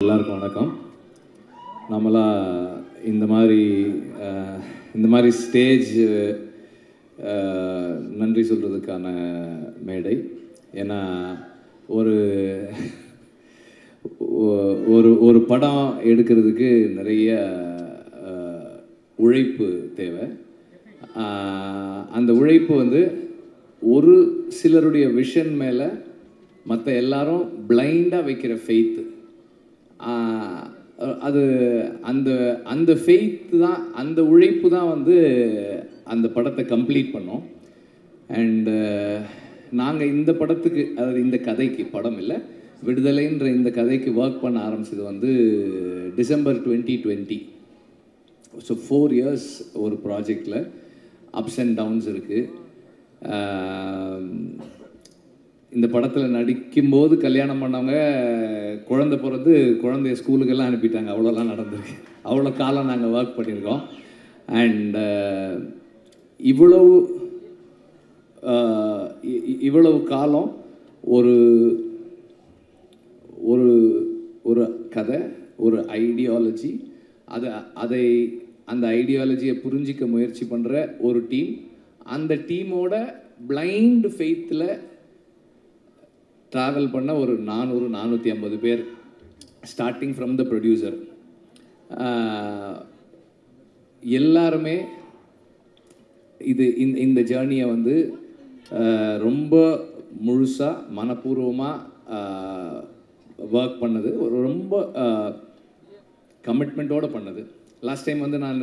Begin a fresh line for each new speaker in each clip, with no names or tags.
எல்லாருக்கும் வணக்கம். நம்மளா இந்த மாதிரி ஸ்டேஜ் நன்றி சொல்கிறதுக்கான மேடை. ஏன்னா ஒரு ஒரு ஒரு படம் எடுக்கிறதுக்கு நிறைய உழைப்பு தேவை. அந்த உழைப்பு வந்து ஒரு சிலருடைய விஷன் மேலே மற்ற எல்லாரும் பிளைண்டாக வைக்கிற ஃபெய்த்து, அது அந்த அந்த ஃபெய்த்து தான், அந்த உழைப்பு தான் வந்து அந்த படத்தை கம்ப்ளீட் பண்ணோம். அண்டு நாங்கள் இந்த படத்துக்கு, அதாவது இந்த கதைக்கு, படம் இல்லை, விடுதலைன்ற இந்த கதைக்கு ஒர்க் பண்ண ஆரம்பிச்சது வந்து டிசம்பர் 2020. ஸோ 4 years ஒரு ப்ராஜெக்டில் அப்ஸ் அண்ட் டவுன்ஸ் இருக்குது. இந்த படத்தில் நடிக்கும்போது கல்யாணம் பண்ணவங்க குழந்தை பிறந்து குழந்தைய ஸ்கூலுக்கெல்லாம் அனுப்பிட்டாங்க. அவ்வளோலாம் நடந்திருக்கு. அவ்வளோ காலம் நாங்கள் ஒர்க் பண்ணியிருக்கோம். அண்ட் இவ்வளவு காலம் ஒரு ஒரு ஒரு கதை, ஒரு ஐடியாலஜி, அந்த ஐடியாலஜியை புரிஞ்சிக்க முயற்சி பண்ணுற ஒரு டீம், அந்த டீமோட பிளைண்ட் ஃபெய்த்தில் ட்ராவல் பண்ண ஒரு 400-450 பேர், ஸ்டார்டிங் ஃப்ரம் த ப்ரொடியூசர். எல்லாருமே இந்த ஜேர்னியை வந்து ரொம்ப முழுசாக மனப்பூர்வமாக ஒர்க் பண்ணது, ரொம்ப கமிட்மெண்ட்டோடு பண்ணது. லாஸ்ட் டைம் வந்து நான்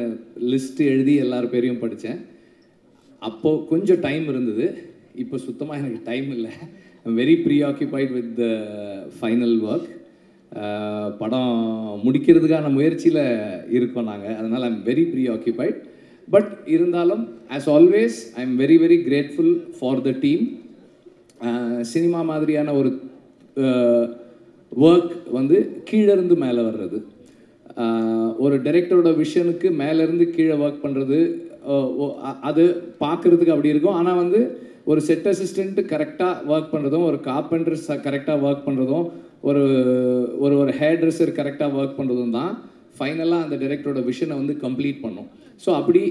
லிஸ்ட்டு எழுதி எல்லார் பேரையும் படித்தேன். அப்போது கொஞ்சம் டைம் இருந்தது. இப்போ சுத்தமாக எனக்கு டைம் இல்லை. I'm very preoccupied with the final work. படம் முடிக்கிறதுக்கான முயற்சியில் இருக்கோம் நாங்கள். அதனால் I'm very preoccupied. பட் இருந்தாலும் as always I'm very very grateful for the team. Cinema மாதிரியான ஒரு ஒர்க் வந்து கீழேருந்து மேலே வர்றது, ஒரு டைரக்டரோட விஷனுக்கு மேலேருந்து கீழே ஒர்க் பண்ணுறது, அது பார்க்குறதுக்கு அப்படி இருக்கும். ஆனால் வந்து ஒரு செட் அசிஸ்டண்ட்டு கரெக்டாக ஒர்க் பண்ணுறதும், ஒரு கார்பெண்டர் கரெக்டாக ஒர்க் பண்ணுறதும், ஒரு ஒரு ஹேர் ட்ரெஸ்ஸர் கரெக்டாக ஒர்க் பண்ணுறதும் தான் ஃபைனலாக அந்த டைரக்டரோட விஷனை வந்து கம்ப்ளீட் பண்ணும். ஸோ அப்படி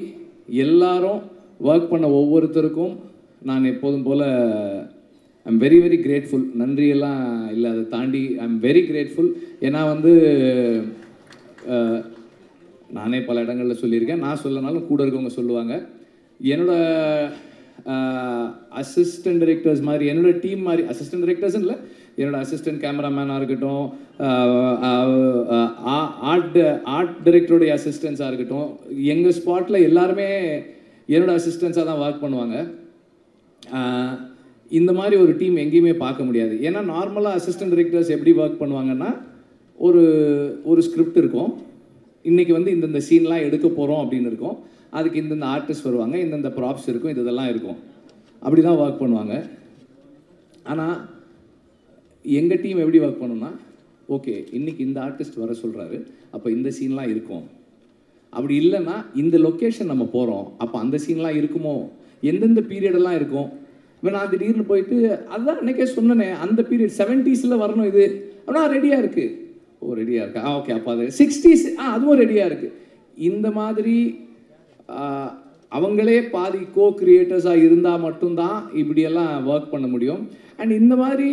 எல்லாரும் ஒர்க் பண்ண ஒவ்வொருத்தருக்கும் நான் எப்போதும் போல் ஐம் வெரி வெரி கிரேட்ஃபுல். நன்றியெல்லாம் இல்லை, அதை தாண்டி ஐம் வெரி கிரேட்ஃபுல். ஏன்னா வந்து நானே பல இடங்களில் சொல்லியிருக்கேன், நான் சொல்லனாலும் கூட இருக்கவங்க சொல்லுவாங்க, என்னோட அசிஸ்டன்ட் டைரக்டர்ஸ் மாதிரி, என்னோடய டீம் மாதிரி, அசிஸ்டன்ட் டைரக்டர்ஸ் இல்லை, என்னோடய அசிஸ்டன்ட் கேமராமேனாக இருக்கட்டும், ஆர்ட் டைரக்டருடைய அசிஸ்டன்ஸாக இருக்கட்டும், எங்கள் ஸ்பாட்டில் எல்லாருமே என்னோடய அசிஸ்டன்ஸாக தான் ஒர்க் பண்ணுவாங்க. இந்த மாதிரி ஒரு டீம் எங்கேயுமே பார்க்க முடியாது. ஏன்னா நார்மலாக அசிஸ்டன்ட் டைரக்டர்ஸ் எப்படி ஒர்க் பண்ணுவாங்கன்னா, ஒரு ஸ்கிரிப்ட் இருக்கும், இன்றைக்கி வந்து இந்தந்த சீன்லாம் எடுக்க போகிறோம் அப்படின்னு இருக்கும், அதுக்கு இந்தந்த ஆர்டிஸ்ட் வருவாங்க, இந்தந்த ப்ராப்ஸ் இருக்கும், இதெல்லாம் இருக்கும், அப்படி தான் ஒர்க் பண்ணுவாங்க. ஆனால் எங்கள் டீம் எப்படி ஒர்க் பண்ணோம்னா, ஓகே இன்றைக்கி இந்த ஆர்டிஸ்ட் வர சொல்கிறாரு, அப்போ இந்த சீன்லாம் இருக்கும், அப்படி இல்லைன்னா இந்த லொக்கேஷன் நம்ம போகிறோம், அப்போ அந்த சீன்லாம் இருக்குமோ, எந்தெந்த பீரியடெல்லாம் இருக்கும். இப்போ நான் திடீர்னு போயிட்டு அதுதான் அன்றைக்கே சொன்னேனே, அந்த பீரியட் 70s வரணும் இது, அப்படின்னா ரெடியாக இருக்குது, ஓ ரெடியாக இருக்கா, ஓகே அப்போ அது 60s, அதுவும் ரெடியாக இருக்குது. இந்த மாதிரி அவங்களே பாதி கோ கிரியேட்டர்ஸாக இருந்தால் மட்டும்தான் இப்படியெல்லாம் ஒர்க் பண்ண முடியும். அண்ட் இந்த மாதிரி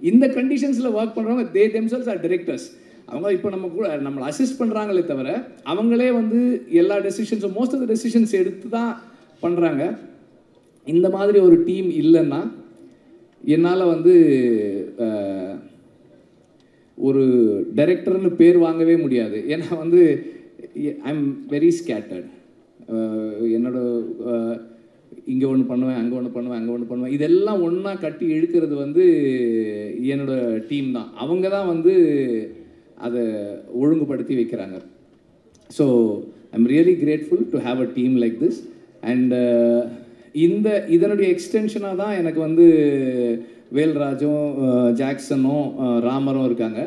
இந்த கண்டிஷன்ஸில் ஒர்க் பண்ணுறவங்க தே தெம்செல்ஸ் ஆர் டைரக்டர்ஸ். அவங்க இப்போ நம்ம கூட நம்மளை அசிஸ்ட் பண்ணுறாங்களே தவிர அவங்களே வந்து எல்லா டெசிஷன்ஸும், மோஸ்ட் ஆஃப் த டெசிஷன்ஸ் எடுத்து தான் பண்ணுறாங்க. இந்த மாதிரி ஒரு டீம் இல்லைன்னா என்னால் வந்து ஒரு டைரக்டர்னு பேர் வாங்கவே முடியாது. ஏன்னா வந்து ஐ எம் வெரி ஸ்கேட்டர்ட். என்னோட இங்கே ஒன்று பண்ணுவேன், அங்கே ஒன்று பண்ணுவேன், அங்கே ஒன்று பண்ணுவேன், இதெல்லாம் ஒன்றா கட்டி இழுக்கிறது வந்து என்னோடய டீம் தான். அவங்க தான் வந்து அதை ஒழுங்குபடுத்தி வைக்கிறாங்க. So I'm really grateful to have a team like this. And இதனுடைய எக்ஸ்டென்ஷனாக தான் எனக்கு வந்து வேல்ராஜும் ஜாக்சனும் ராமரும் இருக்காங்க.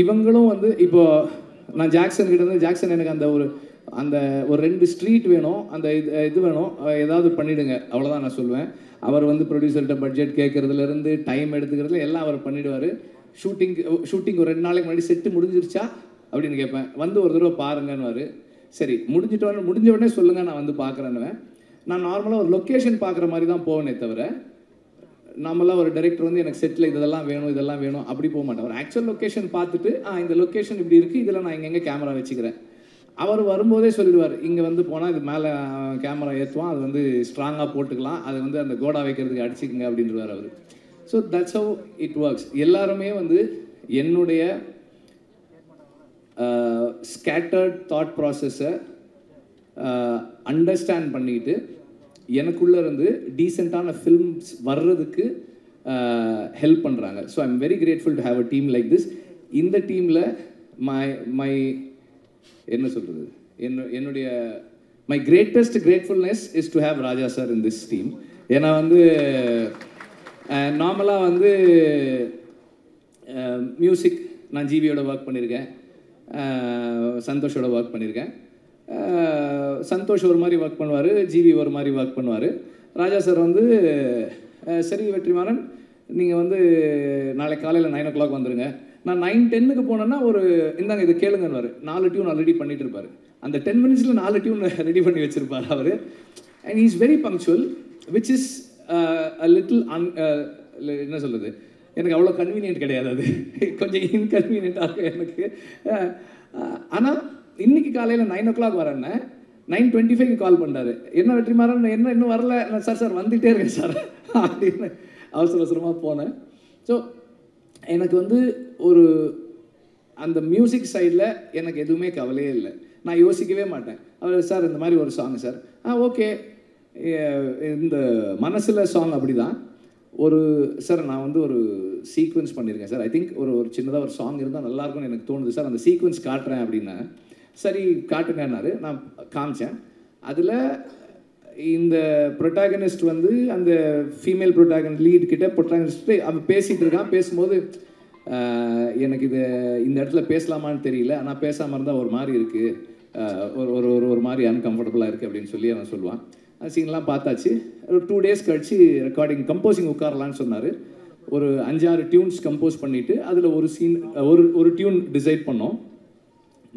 இவங்களும் வந்து இப்போது நான் ஜாக்சன் கிட்ட இருந்து, ஜாக்சன் எனக்கு அந்த ஒரு 2 ஸ்ட்ரீட் வேணும், அந்த இது வேணும், ஏதாவது பண்ணிவிடுங்க, அவ்வளோதான் நான் சொல்லுவேன். அவர் வந்து ப்ரொடியூசர்கிட்ட பட்ஜெட் கேட்குறதுலேருந்து டைம் எடுத்துக்கிறதுல எல்லாம் அவர் பண்ணிவிடுவார். ஷூட்டிங் ஒரு 2 நாளைக்கு முன்னாடி செட்டு முடிஞ்சிருச்சா அப்படின்னு கேட்பேன். வந்து ஒரு தடவை பாருங்கன்னு. சரி முடிஞ்ச உடனே சொல்லுங்கள் நான் வந்து பார்க்குறேன்னுவேன். நான் நார்மலாக ஒரு லொக்கேஷன் பார்க்குற மாதிரி தான் போவேனே தவிர, நம்மளாம் ஒரு டைரக்டர் வந்து எனக்கு செட்டில் இதெல்லாம் வேணும் அப்படி போக மாட்டேன். ஒரு ஆக்சுவல் லொக்கேஷன் பார்த்துட்டு இந்த லொக்கேஷன் இப்படி இருக்குது, இதில் நான் எங்கெங்கே கேமரா வச்சுக்கிறேன். அவர் வரும்போதே சொல்லிடுவார், இங்கே வந்து போனால் இது மேலே கேமரா ஏற்றுவான், அது வந்து ஸ்ட்ராங்காக போட்டுக்கலாம், அது வந்து அந்த கோடா வைக்கிறதுக்கு அடிச்சுக்குங்க அப்படின்றவார் அவர். So that's how it works. எல்லாருமே வந்து என்னுடைய ஸ்கேட்டர்ட் தாட் ப்ராசஸை அண்டர்ஸ்டாண்ட் பண்ணிட்டு எனக்குள்ளே இருந்து டீசெண்டான ஃபில்ம்ஸ் வர்றதுக்கு ஹெல்ப் பண்ணுறாங்க. So I am very grateful to have a team like this. இந்த டீமில் மை என்ன சொல்கிறது, என்னுடைய my greatest gratefulness is to have Raja sir in this team. ஏன்னா வந்து நார்மலாக வந்து மியூசிக் நான் ஜிவியோட ஒர்க் பண்ணியிருக்கேன், சந்தோஷோட ஒர்க் பண்ணியிருக்கேன். சந்தோஷ் ஒரு மாதிரி ஒர்க் பண்ணுவார், ஜிவி ஒரு மாதிரி ஒர்க் பண்ணுவார். ராஜா சார் வந்து சரி வெற்றிமாறன் நீங்கள் வந்து நாளைக்கு காலையில் 9 o'clock வந்துடுங்க. நான் 9:10 போனேன்னா ஒரு இந்தாங்க இது கேளுங்கன்னு 4 டியூன் ஆல்ரெடி பண்ணிட்டு இருப்பார். அந்த 10 minutes 4 டியூன் ரெடி பண்ணி வச்சுருப்பார் அவர். And he is very punctual, which is a little என்ன சொல்கிறது, எனக்கு அவ்வளோ கன்வீனியன்ட் கிடையாது, அது கொஞ்சம் இன்கன்வீனியண்ட்டாக இருக்கும் எனக்கு. ஆனால் இன்றைக்கி காலையில் 9 o'clock வரேன்னு 9:25 கால் பண்ணுறாரு. என்ன வெற்றிமாறன் என்ன இன்னும் வரல? சார் வந்துகிட்டே இருக்கேன் சார் அப்படின்னு அவசரமாக போனேன். ஸோ எனக்கு வந்து ஒரு அந்த மியூசிக் சைடில் எனக்கு எதுவுமே கவலையே இல்லை. நான் யோசிக்கவே மாட்டேன். அவர் சார் இந்த மாதிரி ஒரு சாங் சார், ஓகே இந்த மனசில் சாங் அப்படி தான் ஒரு சார் நான் வந்து ஒரு சீக்வன்ஸ் பண்ணியிருக்கேன் சார், ஐ திங்க் ஒரு சின்னதாக ஒரு சாங் இருந்தால் நல்லாயிருக்கும்னு எனக்கு தோணுது சார், அந்த சீக்வன்ஸ் காட்டுறேன் அப்படின்னா சரி காட்டுங்கன்னாரு. நான் காமிச்சேன். அதில் இந்த ப்ரொட்டாகனிஸ்ட் வந்து அந்த ஃபீமேல் ப்ரொட்டாகனிஸ்ட் லீட் கிட்ட ப்ரொட்டாகனிஸ்ட் அவன் பேசிகிட்டு இருக்கான். பேசும்போது எனக்கு இந்த இடத்துல பேசலாமான்னு தெரியல, ஆனால் பேசாமல் இருந்தால் ஒரு மாதிரி இருக்குது, ஒரு மாதிரி அன்கம்ஃபர்டபுளாக இருக்குது அப்படின்னு சொல்லி அவன் சொல்லுவான். அந்த சீன்லாம் பார்த்தாச்சு. ஒரு 2 days கழிச்சு ரெக்கார்டிங் கம்போசிங் உட்காரலான்னு சொன்னார். ஒரு 5-6 டியூன்ஸ் கம்போஸ் பண்ணிவிட்டு அதில் ஒரு சீன் ஒரு டியூன் டிசைட் பண்ணோம்.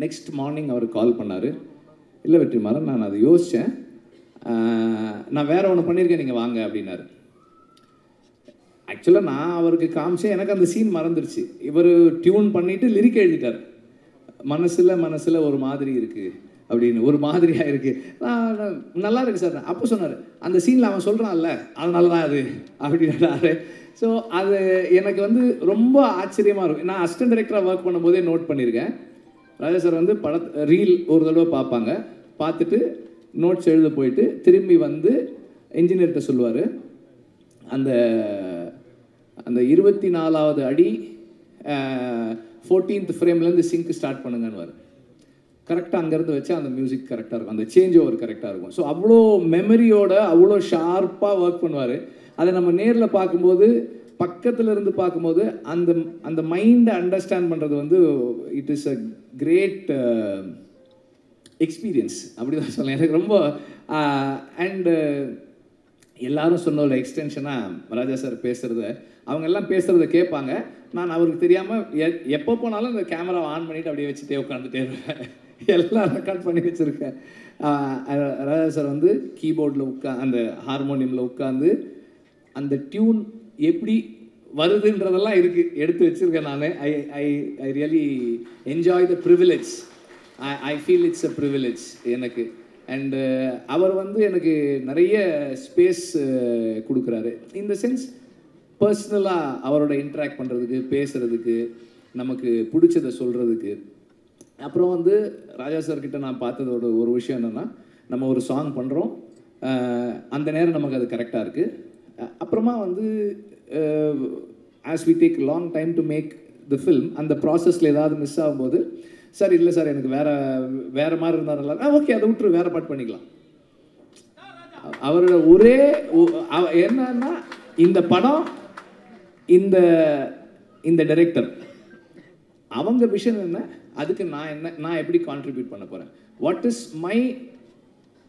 நெக்ஸ்ட் மார்னிங் அவர் கால் பண்ணார். இல்லை வெற்றிமாறன் நான் அதை யோசித்தேன், நான் வேறு ஒன்று பண்ணியிருக்கேன், நீங்கள் வாங்க அப்படின்னாரு. ஆக்சுவலாக நான் அவருக்கு காமிச்சேன், எனக்கு அந்த சீன் மறந்துருச்சு. இவர் டியூன் பண்ணிவிட்டு லிரிக் எழுதிட்டார். மனசில் ஒரு மாதிரி இருக்குது அப்படின்னு, ஒரு மாதிரியாக இருக்குது. நான் நல்லா இருக்குது சார். அப்போ சொன்னார், அந்த சீனில் அவன் சொல்கிறான்ல அதனால தான் அது அப்படின்னாரு. ஸோ அது எனக்கு வந்து ரொம்ப ஆச்சரியமாக இருக்கும். நான் அசிஸ்டன்ட் டைரக்டராக ஒர்க் பண்ணும்போதே நோட் பண்ணியிருக்கேன். ராஜா சார் வந்து ரீல் ஒரு தடவை பார்ப்பாங்க, பார்த்துட்டு நோட்ஸ் எழுத போயிட்டு திரும்பி வந்து இன்ஜினியர்கிட்ட சொல்லுவார், அந்த 24வது அடி 14th ஃப்ரேம்லேருந்து சிங்க் ஸ்டார்ட் பண்ணுங்கன்னு கரெக்டாக அங்கேருந்து வச்சு அந்த மியூசிக் கரெக்டாக இருக்கும், அந்த சேஞ்ச் ஓவர் கரெக்டாக இருக்கும். ஸோ அவ்வளோ மெமரியோட அவ்வளோ ஷார்ப்பாக ஒர்க் பண்ணுவார். அதை நம்ம நேரில் பார்க்கும்போது, பக்கத்தில் இருந்து பார்க்கும்போது அந்த மைண்டை அண்டர்ஸ்டாண்ட் பண்ணுறது வந்து it is a great experience அப்படி தான் சொல்லலாம். எனக்கு ரொம்ப அண்டு எல்லாரும் சொன்ன ஒரு எக்ஸ்டென்ஷனாக ராஜா சார் பேசுகிறத, அவங்க எல்லாம் பேசுகிறத கேட்பாங்க. நான் அவருக்கு தெரியாமல் எப்போ போனாலும் இந்த கேமராவை ஆன் பண்ணிவிட்டு அப்படியே வச்சுட்டே உட்காந்துட்டே இருப்பேன். எல்லாம் ரெக்கார்ட் பண்ணி வச்சுருக்கேன். ராஜா சார் வந்து கீபோர்டில் அந்த ஹார்மோனியமில் உட்காந்து அந்த டியூன் எப்படி வருதுன்றதெல்லாம் இருக்குது, எடுத்து வச்சுருக்கேன் நான். I really enjoy the privilege. I feel it's a privilege எனக்கு. அண்டு அவர் வந்து எனக்கு நிறைய ஸ்பேஸ் கொடுக்குறாரு. இந்த சென்ஸ் பர்சனலாக அவரோட இன்ட்ராக்ட் பண்ணுறதுக்கு, பேசுகிறதுக்கு, நமக்கு பிடிச்சதை சொல்கிறதுக்கு. அப்புறம் வந்து ராஜா சார்கிட்ட நான் பார்த்ததோட ஒரு விஷயம் என்னென்னா, நம்ம ஒரு சாங் பண்ணுறோம், அந்த நேரம் நமக்கு அது கரெக்டாக இருக்குது. அப்புறமா வந்து as we take long time to make the film, அந்த ப்ராசஸில் ஏதாவது மிஸ் ஆகும்போது, சார் இல்லை சார் எனக்கு வேறு மாதிரி இருந்தாலும் ஓகே அதை விட்டுரு, வேறு பாட்டு பண்ணிக்கலாம். அவரோட ஒரே என்னன்னா, இந்த படம் இந்த டைரக்டர் அவங்க விஷன் என்ன, அதுக்கு நான் எப்படி கான்ட்ரிபியூட் பண்ண போகிறேன், what is my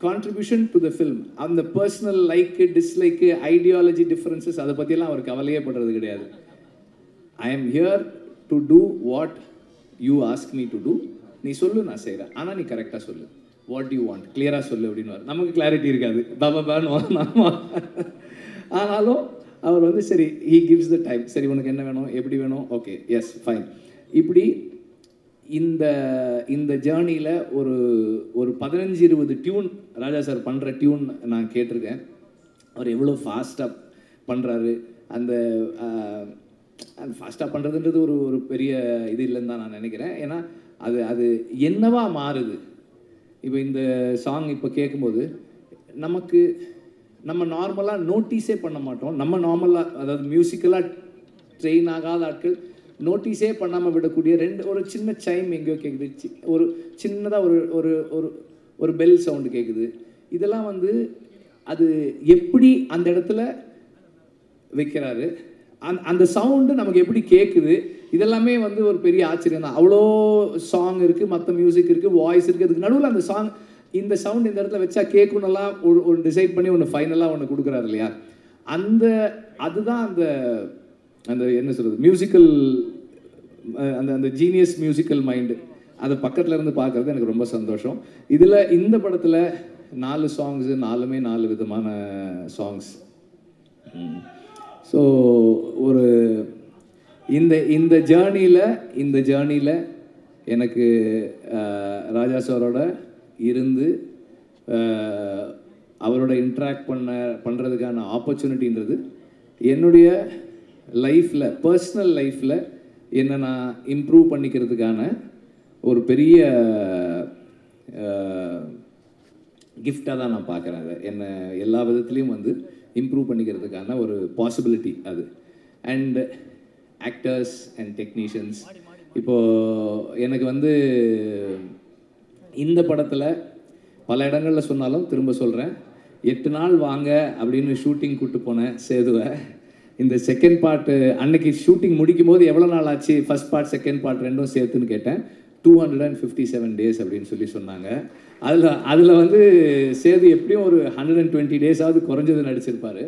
contribution to the film. அந்த personal like dislike ideology differences அதை பற்றியெல்லாம் அவர் கவலையே படுறது கிடையாது. I am here to do what you ask me to do. நீ சொல்லு, நான் செய்கிறேன், ஆனால் நீ கரெக்டாக சொல்லு. வாட் யூ வாண்ட் கிளியராக சொல்லு அப்படின்னு. நமக்கு கிளாரிட்டி இருக்காது, பாபான்னு. ஆனாலும் அவர் வந்து சரி, ஹீ கிவ்ஸ் த டைம். சரி, உனக்கு என்ன வேணும், எப்படி வேணும், ஓகே, எஸ், ஃபைன். இப்படி இந்த ஜேர்னியில் ஒரு 15-20 டியூன் ராஜா சார் பண்ணுற டியூன் நான் கேட்டிருக்கேன். அவர் எவ்வளோ ஃபாஸ்ட்டாக பண்ணுறாரு. அந்த ஃபாஸ்ட்டாக பண்ணுறதுன்றது ஒரு பெரிய இது இல்லைன்னு தான் நான் நினைக்கிறேன். ஏன்னா அது என்னவா மாறுது. இப்போ இந்த சாங் இப்போ கேட்கும்போது நம்ம நார்மலாக நோட்டீஸே பண்ண மாட்டோம். நம்ம நார்மலாக, அதாவது மியூசிக்கலாக ட்ரெயின் ஆகாத ஆட்கள் நோட்டீஸே பண்ணாமல் விடக்கூடிய ஒரு சின்ன சைம் எங்கேயோ கேட்குது, ஒரு சின்னதாக ஒரு பெல் சவுண்டு கேட்குது. இதெல்லாம் வந்து அது எப்படி அந்த இடத்துல வைக்கிறாரு, அந்த சவுண்டு நமக்கு எப்படி கேட்குது, இதெல்லாமே வந்து ஒரு பெரிய ஆச்சரியம் தான். அவ்வளோ சாங் இருக்குது, மற்ற மியூசிக் இருக்குது, வாய்ஸ் இருக்குது, அதுக்கு நடுவில் அந்த சாங், இந்த சவுண்ட் இந்த இடத்துல வச்சா கேட்கணும்லாம் ஒரு டிசைட் பண்ணி ஒன்று ஃபைனலாக ஒன்று கொடுக்குறாரு இல்லையா. அதுதான் அந்த என்ன சொல்கிறது, மியூசிக்கல், அந்த ஜீனியஸ் மியூசிக்கல் மைண்டு. அதை பக்கத்தில் இருந்து பார்க்குறது எனக்கு ரொம்ப சந்தோஷம். இந்த படத்தில் 4 சாங்ஸு, 4மே 4 விதமான சாங்ஸ். ஸோ இந்த ஜேர்னியில் எனக்கு ராஜா சாரோட இருந்து அவரோட இன்ட்ராக்ட் பண்ணுறதுக்கான ஆப்பர்ச்சுனிட்டின்றது என்னுடைய லைஃப்பில், பர்சனல் லைஃப்பில் என்னை நான் இம்ப்ரூவ் பண்ணிக்கிறதுக்கான ஒரு பெரிய கிஃப்டாக தான் நான் பார்க்குறேன். அதை என்னை எல்லா விதத்துலேயும் வந்து இம்ப்ரூவ் பண்ணிக்கிறதுக்கான ஒரு பாசிபிலிட்டி அது. அண்ட் ஆக்டர்ஸ் அண்ட் டெக்னீஷியன்ஸ், இப்போது எனக்கு வந்து இந்த படத்தில் பல இடங்களில் சொன்னாலும் திரும்ப சொல்கிறேன், 8 நாள் வாங்க அப்படின்னு ஷூட்டிங் கூப்பிட்டு போனேன் சேதுவை. இந்த செகண்ட் பார்ட்டு அன்னைக்கு ஷூட்டிங் முடிக்கும் போது எவ்வளோ நாள் ஆச்சு, ஃபஸ்ட் பார்ட் செகண்ட் பார்ட் ரெண்டும் சேர்த்துன்னு கேட்டேன். 257 டேஸ் அப்படின்னு சொன்னாங்க. அதில் வந்து சேது எப்படியும் ஒரு 120 டேஸாவது குறைஞ்சது நடிச்சிருப்பார்.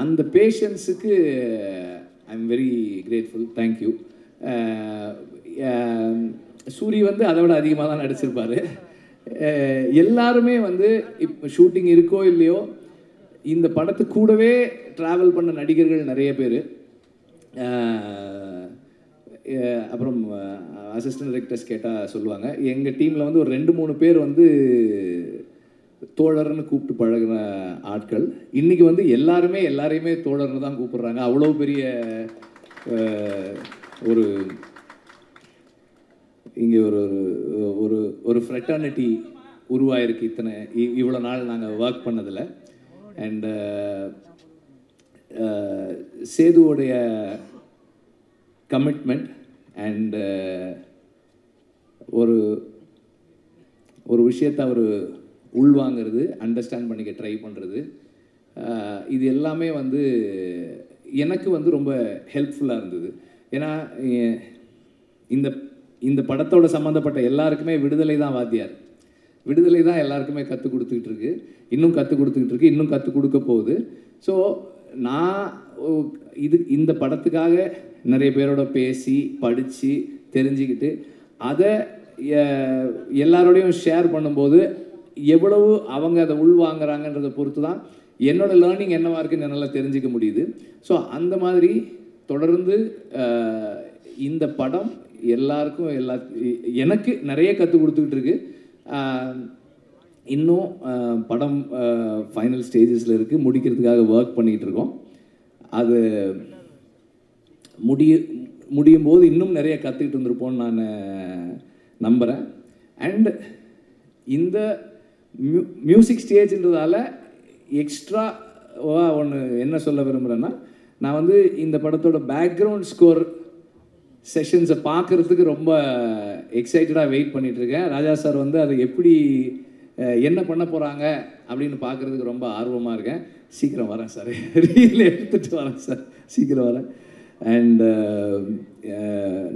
அந்த பேஷன்ஸுக்கு I am very grateful, thank you. Soori வந்து அதை விட அதிகமாக தான் நடிச்சிருப்பார். எல்லாருமே வந்து இப்போ ஷூட்டிங் இருக்கோ இல்லையோ இந்த படத்து கூடவே ட்ராவல் பண்ண நடிகர்கள் நிறைய பேர். அப்புறம் அசிஸ்டன்ட் டைரக்டர்ஸ் கேட்டால் சொல்லுவாங்க, எங்கள் டீமில் வந்து ஒரு 2-3 பேர் வந்து தோழர்னு கூப்பிட்டு பழகின ஆட்கள். இன்றைக்கி வந்து எல்லாரையுமே தோழர்னு தான் கூப்பிட்றாங்க. அவ்வளோ பெரிய ஒரு இங்கே ஒரு ஃப்ரெட்டர்னிட்டி உருவாயிருக்கு இவ்வளோ நாள் நாங்கள் ஒர்க் பண்ணதில். அண்டு சேதுவோடைய கமிட்மெண்ட் அண்டு ஒரு விஷயத்தை அவர் உள்வாங்கிறது, அண்டர்ஸ்டாண்ட் பண்ணிக்க ட்ரை பண்ணுறது, இது எல்லாமே வந்து எனக்கு வந்து ரொம்ப ஹெல்ப்ஃபுல்லாக இருந்தது. ஏன்னா இந்த படத்தோட சம்மந்தப்பட்ட எல்லாருக்குமே விடுதலை தான் வாத்தியார். விடுதலை தான் எல்லாருக்குமே கற்றுக் கொடுத்துக்கிட்டு இருக்கு, இன்னும் கற்றுக் கொடுத்துக்கிட்டு இருக்கு, இன்னும் கற்றுக் கொடுக்க போகுது. ஸோ நான் இந்த படத்துக்காக நிறைய பேரோட பேசி படித்து தெரிஞ்சுக்கிட்டு அதை எல்லாரோடையும் ஷேர் பண்ணும்போது எவ்வளவு அவங்க அதை உள்வாங்கிறாங்கன்றதை பொறுத்து தான் என்னோடய லேர்னிங் என்னவாக இருக்குன்னு நல்லா தெரிஞ்சிக்க முடியுது. ஸோ அந்த மாதிரி தொடர்ந்து இந்த படம் எல்லாருக்கும் எனக்கு நிறைய கற்றுக் கொடுத்துக்கிட்டு இருக்கு. இன்னும் படம் ஃபைனல் ஸ்டேஜஸில் இருக்குது, முடிக்கிறதுக்காக ஒர்க் பண்ணிக்கிட்டு இருக்கோம். அது முடியும் போது இன்னும் நிறைய கற்றுக்கிட்டு இருந்திருப்போம்னு நான் நம்புகிறேன். அண்ட் இந்த மியூசிக் ஸ்டேஜ்ன்றதால எக்ஸ்ட்ராவாக ஒன்று என்ன சொல்ல விரும்புகிறேன்னா, நான் வந்து இந்த படத்தோட பேக்ரவுண்ட் ஸ்கோர் செஷன்ஸை பார்க்குறதுக்கு ரொம்ப எக்ஸைட்டடாக வெயிட் பண்ணிகிட்ருக்கேன். ராஜா சார் வந்து அதை எப்படி என்ன பண்ண போகிறாங்க அப்படின்னு பார்க்குறதுக்கு ரொம்ப ஆர்வமாக இருக்கேன். சீக்கிரம் வரேன் சார், ரீல் எடுத்துகிட்டு வரேன் சார், சீக்கிரம் வரேன். அண்ட்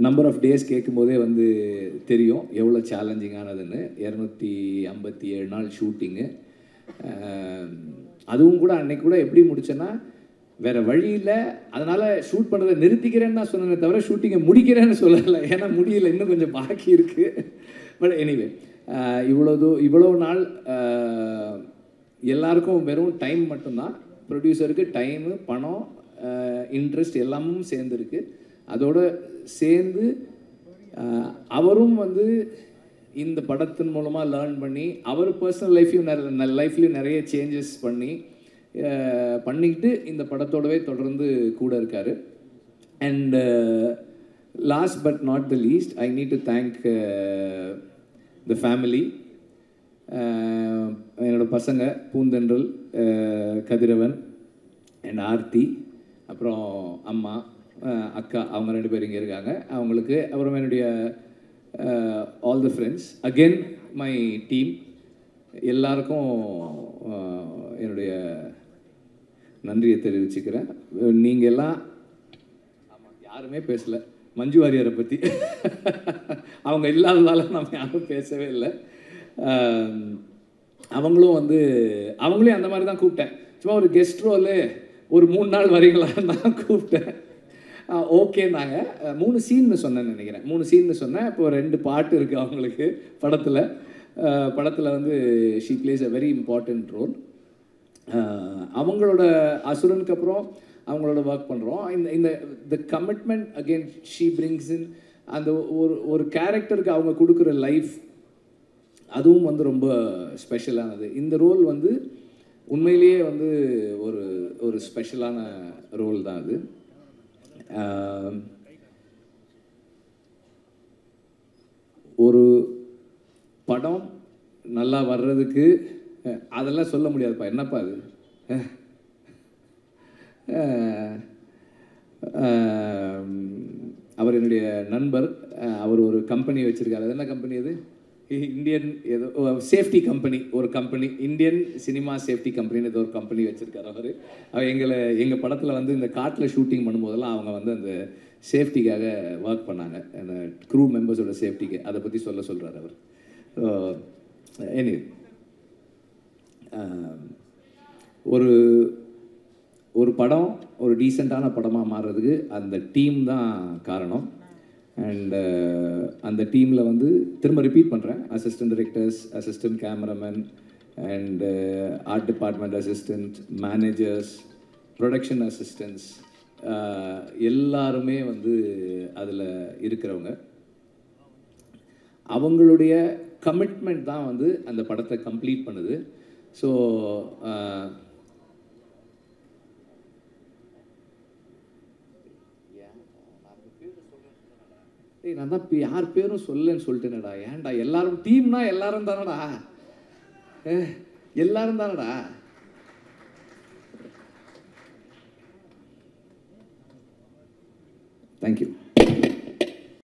நம்பர் ஆஃப் டேஸ் கேட்கும்போதே வந்து தெரியும் எவ்வளோ சேலஞ்சிங்கானதுன்னு. 257 நாள் ஷூட்டிங்கு. அதுவும் கூட அன்னைக்கு கூட எப்படி முடிச்சேன்னா, வேறு வழி இல்லை. அதனால் ஷூட் பண்ணுறதை நிறுத்திக்கிறேன்னு தான் சொன்னேனே தவிர ஷூட்டிங்கை முடிக்கிறேன்னு சொல்லலை. ஏன்னா முடியல, இன்னும் கொஞ்சம் பாக்கி இருக்குது. பட் எனிவே இவ்வளோ நாள் எல்லாருக்கும் வெறும் டைம் மட்டும்தான். ப்ரொடியூசருக்கு டைமு, பணம், இன்ட்ரெஸ்ட் எல்லாமும் சேர்ந்துருக்கு. அதோடு சேர்ந்து அவரும் வந்து இந்த படத்தின் மூலமாக லேர்ன் பண்ணி அவர் பர்சனல் லைஃப்லையும் நிறைய சேஞ்சஸ் பண்ணிக்கிட்டு இந்த படத்தோடவே தொடர்ந்து கூட இருக்கார். And last but not the least, I need to thank the family. என்னோடய பசங்க பூந்தென்றல், கதிரவன் அண்ட் ஆர்த்தி, அப்புறம் அம்மா, அக்கா, அவங்க 2 பேர் இங்கே இருக்காங்க. அவங்களுக்கு அப்புறம் என்னுடைய all the friends, again my team, எல்லாருக்கும் என்னுடைய நன்றியை தெரிவிச்சுக்கிறேன். நீங்கள் எல்லாம் யாருமே பேசலை மஞ்சு வாரியரை பற்றி. அவங்க இல்லாததால் நம்ம யாரும் பேசவே இல்லை. அவங்களையும் அந்த மாதிரி தான் கூப்பிட்டேன். சும்மா ஒரு கெஸ்ட் ரோலு ஒரு 3 நாள் வரீங்களான்னு தான் கூப்பிட்டேன். ஓகேன்னாங்க. 3 சீன்னு சொன்னேன்னு நினைக்கிறேன். 3 சீன்னு சொன்னேன். இப்போ 2 பாட்டு இருக்குது அவங்களுக்கு படத்தில் வந்து she plays a very important role. அவங்களோட அசுரனுக்கு அப்புறம் அவங்களோட ஒர்க் பண்ணுறோம். இந்த the commitment again she brings in அந்த ஒரு கேரக்டருக்கு அவங்க கொடுக்குற லைஃப், அதுவும் வந்து ரொம்ப ஸ்பெஷலானது. இந்த ரோல் வந்து உண்மையிலேயே வந்து ஒரு ஸ்பெஷலான ரோல் தான் அது. ஒரு படம் நல்லா வர்றதுக்கு அதெல்லாம் சொல்ல முடியாதுப்பா, என்னப்பா அது. அவர் என்னுடைய நண்பர். அவர் ஒரு கம்பெனி வச்சுருக்காரு. அது என்ன கம்பெனி அது? இந்தியன் ஏதோ சேஃப்டி கம்பெனி, ஒரு கம்பெனி, இந்தியன் சினிமா சேஃப்டி கம்பெனின்னு ஏதோ ஒரு கம்பெனி வச்சுருக்காரு அவர். எங்கள் படத்தில் வந்து இந்த காட்டில் ஷூட்டிங் பண்ணும்போதெல்லாம் அவங்க வந்து அந்த சேஃப்டிக்காக ஒர்க் பண்ணாங்க, அந்த க்ரூ மெம்பர்ஸோட சேஃப்டிக்கு. அதை பற்றி சொல்கிறார் அவர். எனிவே ஒரு படம் ஒரு டீசெண்டான படமாக மாறுறதுக்கு அந்த டீம் தான் காரணம். அண்ட் அந்த டீமில் வந்து திரும்ப ரிப்பீட் பண்ணுறேன், assistant directors, assistant cameraman and art department assistant, managers, production assistants, எல்லாருமே வந்து அதில் இருக்கிறவங்க. அவங்களுடைய கமிட்மெண்ட் தான் வந்து அந்த படத்தை கம்ப்ளீட் பண்ணுது. ஸோ நான் தான் யார் பேரும் சொல்லன்னு சொல்லிட்டேனடா. ஏன்டா எல்லாரும் டீம்னா எல்லாரும் தானடா, எல்லாரும் தானடா. தேங்க்யூ.